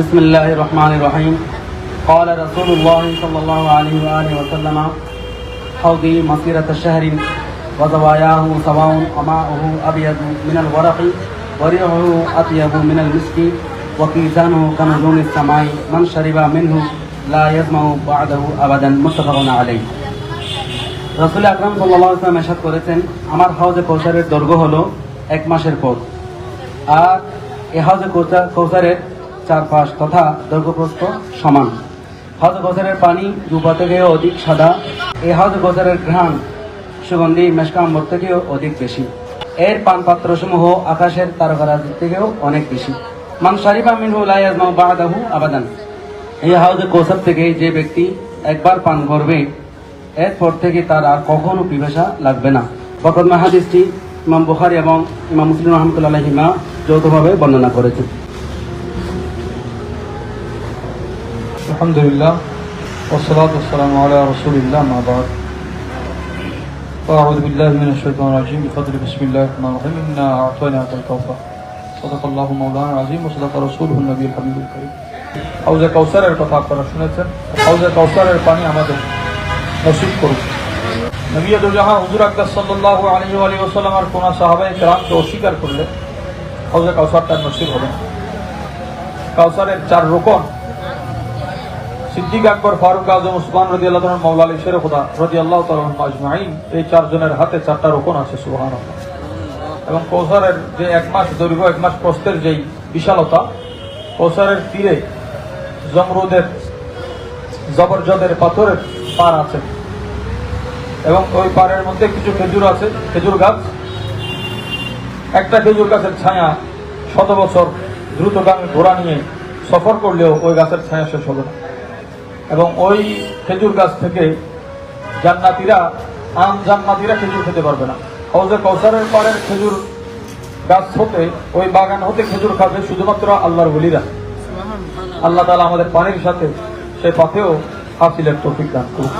بسم الله الرحمن الرحيم قال رسول الله صلى الله عليه وآله وسلم حوضي مسيرة الشهر وزواياه سواء وماؤه أبيض من الورق وريحه أطيب من المسك وكيزانه كنجوم السماء من شرب منه لا يظمأ بعده أبدا متفق عليه রাসূল আকরাম সাল্লাল্লাহু আলাইহি ওয়াসাল্লাম ইরশাদ করেছেন, আমার হাউজে কৌসারের দৈর্ঘ্য হলো 1 মাসের পথ, আর এই হাউজে কৌসারের চারপাশ তথা দৈর্ঘ্যপ্রস্থ সমান। হাউজে কৌসারের পানি দুপা থেকেও অধিক সাদা। এই হাউজে কৌসারের ঘ্রাণ সুগন্ধি মেশকা আম্বর থেকেও অধিক বেশি। এর পানপাত্রসমূহ আকাশের তারকারাজির থেকেও অনেক বেশি। মান শারিবা মিনহু লা ইয়াজমাউ বা'দাহু আবাদান। এই হাউজে কৌসার থেকে যে ব্যক্তি একবার পান করবে, এরপর থেকে তার আর কখনো পিপাসা লাগবে না। বর্তমান হাদিসটি ইমাম বুখারী এবং ইমাম মুসলিম রাহমাতুল্লাহি আলাইহিমা যৌথভাবে বর্ণনা করেছেন। আলহামদুলিল্লাহ ওয়াসসালাতু ওয়াসসালামু আলা রাসূলিল্লাহ মা বা'দ। আউযু বিল্লাহি মিনাশ শাইতানির রাজীম। বিফadli বিসমিল্লাহির রহমানির রহিম। ইন্না আ'তাইনাকাল কাউসার। সাদাকাল্লাহু মাওলানা আযীম ওয়া সাদাকা রাসূলুহুন নবিয়্যুল হাবিবুল কারীম। হাউজে কাউসারের কথা আপনারা শুনেছেন। হাউজে কাউসারের পানি আমাদের নসিব করুন। নবী দুজাহান হুজুর আকরাম সাল্লাল্লাহু আলাইহি ওয়া সাল্লাম আর কোন সাহাবায়ে কেরামকে অস্বীকার করলে হাউজে কাউসার তার নসিব হবে না। কাউসারের 4 রকম, সিদ্দিক আকবর, ফারুক আজম, উসমান রাদিয়াল্লাহু তাআলা, মাওলা আলী শের খুদা রাদিয়াল্লাহু তাআলা আজমাইন, এই 4 জনের হাতে 4টা রকম আছে। সুবহানাল্লাহ। এবং কৌসারের যে 1 মাস দৈর্ঘ্য, 1 মাস প্রস্থের যেই বিশালতা, কৌসারের তীরে জমরুদের, জবরজদের পাথরের পার আছে এবং ওই পাড়ের মধ্যে কিছু খেজুর আছে, খেজুর গাছ। একটা খেজুর গাছের ছায়া 100 বছর দ্রুতগামী ঘোড়া নিয়ে সফর করলেও ওই গাছের ছায়া শেষ হবে না। এবং ওই খেজুর গাছ থেকে জান্নাতীরা, আম জান্নাতীরা খেজুর খেতে পারবে না। হাউজে কাউসারের পাড়ের খেজুর গাছ হতে, ওই বাগান হতে খেজুর খাবে শুধুমাত্র আল্লাহর ওলিরা। আল্লাহ তাআলা আমাদের পানির সাথে সে পথেও হাসিলের তৌফিক দান করুন।